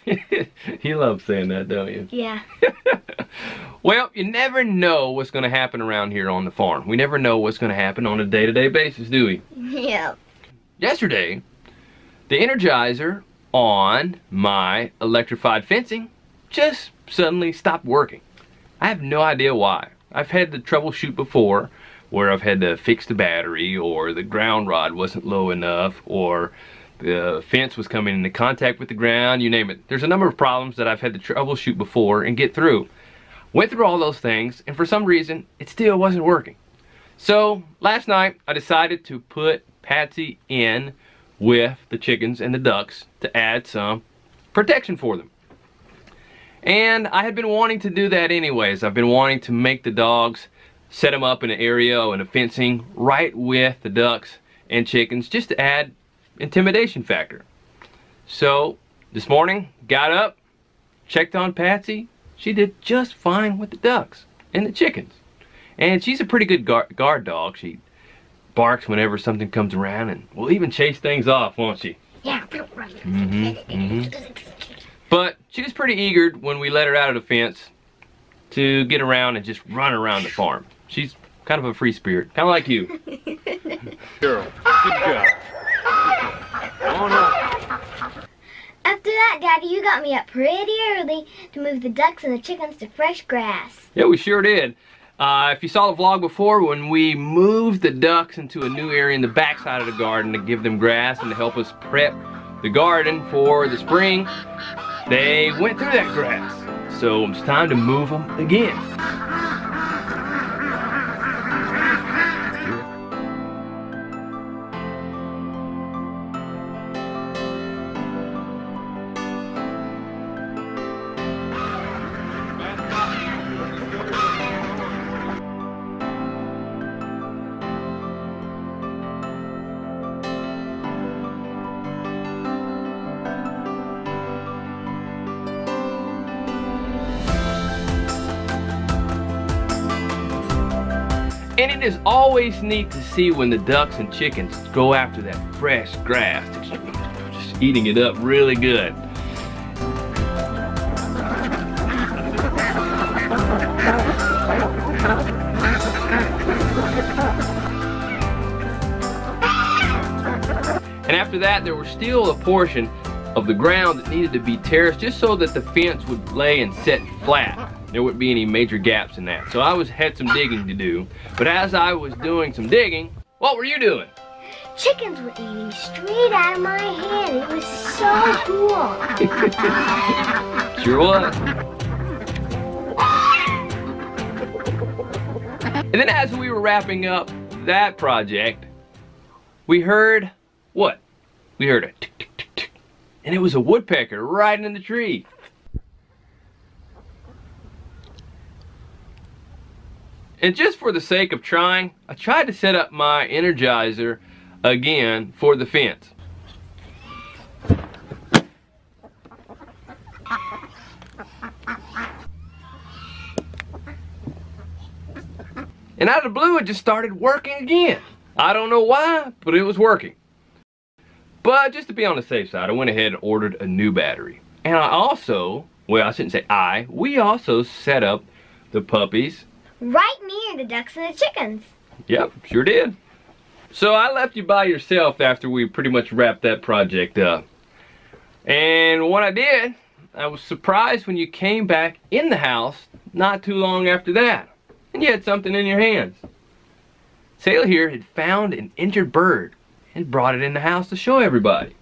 You love saying that, don't you? Yeah. Well, you never know what's going to happen around here on the farm. We never know what's going to happen on a day-to-day basis, do we? Yeah. Yesterday, the energizer on my electrified fencing just suddenly stopped working. I have no idea why. I've had to troubleshoot before where I've had to fix the battery, or the ground rod wasn't low enough, or the fence was coming into contact with the ground, you name it. There's a number of problems that I've had to troubleshoot before and get through. Went through all those things, and for some reason, it still wasn't working. So, last night, I decided to put Patsy in with the chickens and the ducks to add some protection for them. And I had been wanting to do that anyways. I've been wanting to make the dogs, set them up in an area and a fencing right with the ducks and chickens, just to add intimidation factor. So this morning, got up, checked on Patsy. She did just fine with the ducks and the chickens. And she's a pretty good guard dog. She barks whenever something comes around and will even chase things off, won't she? Yeah. But she was pretty eager when we let her out of the fence to get around and just run around the farm. She's kind of a free spirit, kind of like you. Girl, good job. On up. After that, Daddy, you got me up pretty early to move the ducks and the chickens to fresh grass. Yeah, we sure did. If you saw the vlog before, when we moved the ducks into a new area in the backside of the garden to give them grass and to help us prep the garden for the spring, they went through that grass. So it's time to move them again. And it is always neat to see when the ducks and chickens go after that fresh grass, just eating it up really good. And after that, there was still a portion of the ground that needed to be terraced just so that the fence would lay and set flat. There wouldn't be any major gaps in that. So I had some digging to do. But as I was doing some digging, what were you doing? Chickens were eating straight out of my hand. It was so cool. Sure was. And then as we were wrapping up that project, we heard what? We heard a tick, tick, tick, tick. And it was a woodpecker right in the tree. And just for the sake of trying, I tried to set up my energizer again for the fence. And out of the blue, it just started working again. I don't know why, but it was working. But just to be on the safe side, I went ahead and ordered a new battery. And I also, well, I shouldn't say we also set up the puppies right near the ducks and the chickens. Yep, sure did. So I left you by yourself after we pretty much wrapped that project up. And what I did, I was surprised when you came back in the house not too long after that. And you had something in your hands. Selah here had found an injured bird and brought it in the house to show everybody.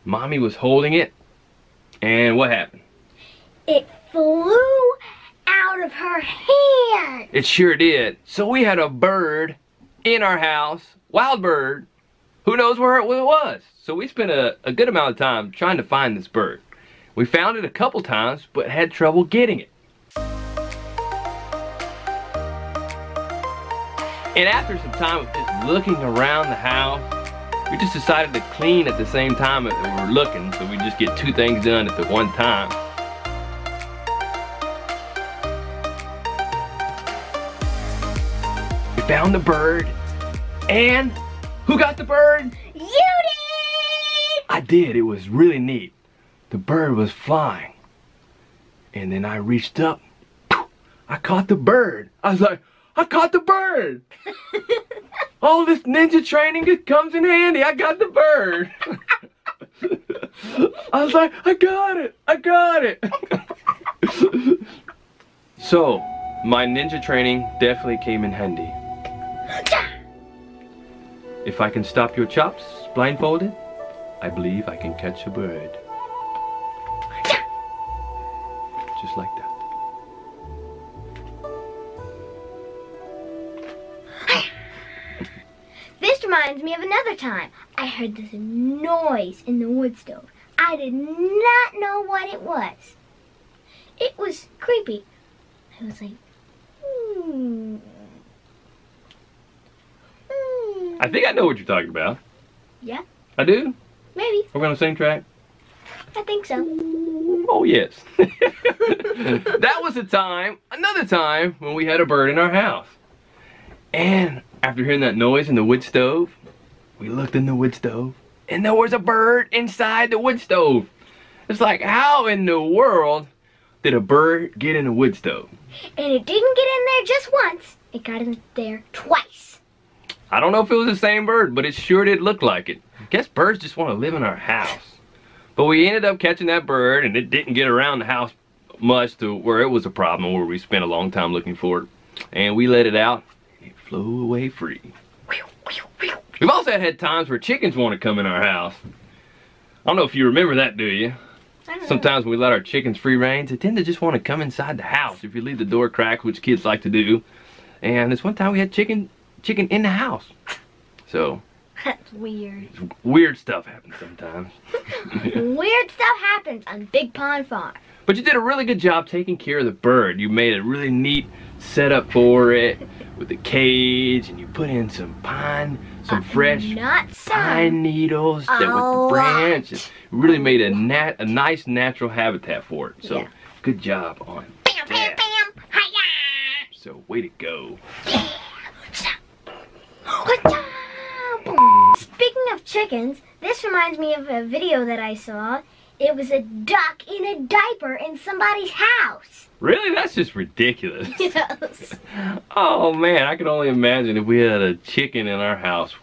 Mommy was holding it, and what happened? It flew out of her hand. It sure did. So we had a bird in our house, wild bird, who knows where it was. So we spent a good amount of time trying to find this bird. We found it a couple times, but had trouble getting it. And after some time of just looking around the house, we just decided to clean at the same time that we were looking, so we just get two things done at the one time. We found the bird, and who got the bird? You did! I did. It was really neat. the bird was flying. And then I reached up. I caught the bird. I was like, I caught the bird. All this ninja training, it comes in handy. I got the bird. I was like, I got it. I got it. So, my ninja training definitely came in handy. If I can stop your chops blindfolded, I believe I can catch a bird. Just like that. This reminds me of another time. I heard this noise in the wood stove. I did not know what it was. It was creepy. I was like, I think I know what you're talking about. Yeah? I do? Maybe. We're on the same track? I think so. Oh, yes. That was another time, when we had a bird in our house. And after hearing that noise in the wood stove, we looked in the wood stove, and there was a bird inside the wood stove. It's like, how in the world did a bird get in a wood stove? And it didn't get in there just once. It got in there twice. I don't know if it was the same bird, but it sure did look like it. I guess birds just want to live in our house. But we ended up catching that bird, and it didn't get around the house much to where it was a problem, where we spent a long time looking for it. And we let it out, and it flew away free. We've also had times where chickens want to come in our house. I don't know if you remember that, do you? Sometimes when we let our chickens free range, they tend to just want to come inside the house if you leave the door cracked, which kids like to do. And this one time we had chicken in the house. So that's weird. Weird stuff happens sometimes. Weird stuff happens on Big Pond Farm. But you did a really good job taking care of the bird. You made a really neat setup for it with the cage, and you put in some fresh pine needles that with the branches. Really made a nice natural habitat for it. So good job on that. So way to go. Speaking of chickens, this reminds me of a video that I saw. It was a duck in a diaper in somebody's house. Really? That's just ridiculous. Yes. Oh man, I can only imagine if we had a chicken in our house.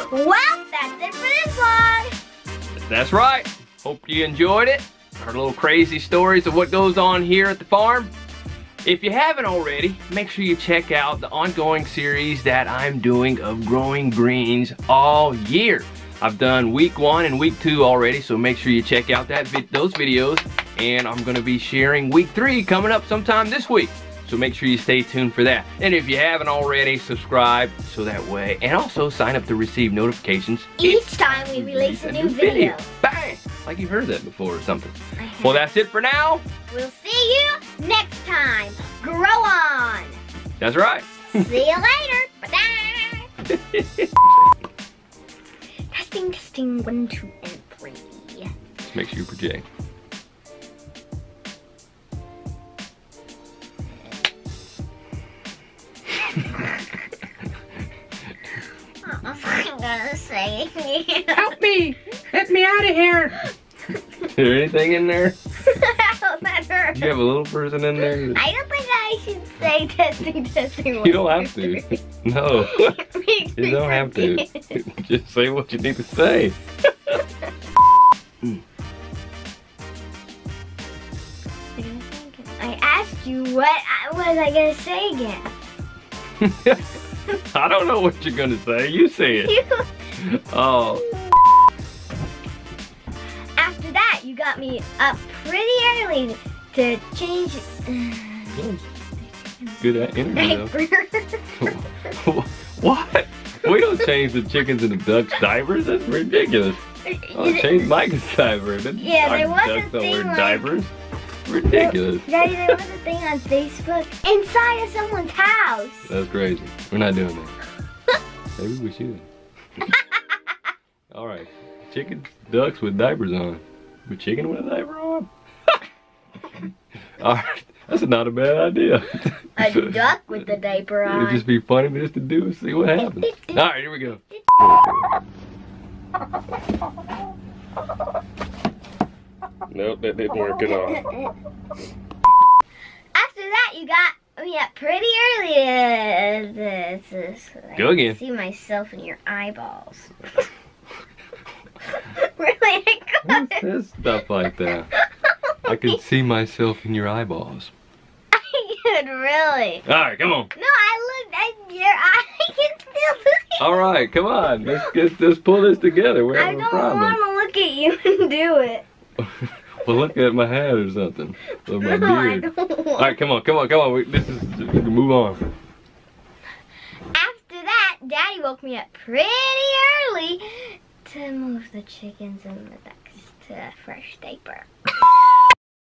Well, that's it for this vlog. That's right. Hope you enjoyed it. Our little crazy stories of what goes on here at the farm. If you haven't already, make sure you check out the ongoing series that I'm doing of growing greens all year. I've done week 1 and week 2 already, so make sure you check out those videos. And I'm going to be sharing week 3 coming up sometime this week. So make sure you stay tuned for that. And if you haven't already, subscribe so that way. And also sign up to receive notifications each time we release a new video. Bang! Like you heard that before or something. Well, that's it for now. We'll see you next time. Grow on. That's right. See you later. Bye-bye. Testing, 1, 2, and 3. Just make sure you project. I'm gonna say help me! Get me out of here! Is there anything in there? That hurt. You have a little person in there? I don't think I should say testing. You don't have to. No. You don't have to. Just say what you need to say. I asked you what was I gonna say again? I don't know what you're gonna say. You say it. Oh. After that, you got me up pretty early to change. Good at interview. What? We don't change the chickens and the ducks' diapers. That's ridiculous. I'll change Mike's diaper. Yeah, there was a thing like diapers. Ridiculous. Daddy, there was a thing on Facebook inside of someone's house. That's crazy. We're not doing that. Maybe we should. Alright. Chickens, ducks with diapers on. But chicken with a diaper on? Alright. That's not a bad idea. A duck with the diaper on. It'd just be funny just to do and see what happens. Alright, here we go. Nope, that didn't work at all. After that, you got me up pretty early. Go again. I can see myself in your eyeballs. Really? Who says stuff like that? I can see myself in your eyeballs. Really? Alright, come on. No, I looked at your eye. I can still see. Alright, come on. Let's pull this together. We're having a problem. I don't want to look at you and do it. Well, look at my hat or something. Or my No, beard. I don't want. Alright, come on. We can move on. After that, Daddy woke me up pretty early to move the chickens and the ducks to a fresh diaper.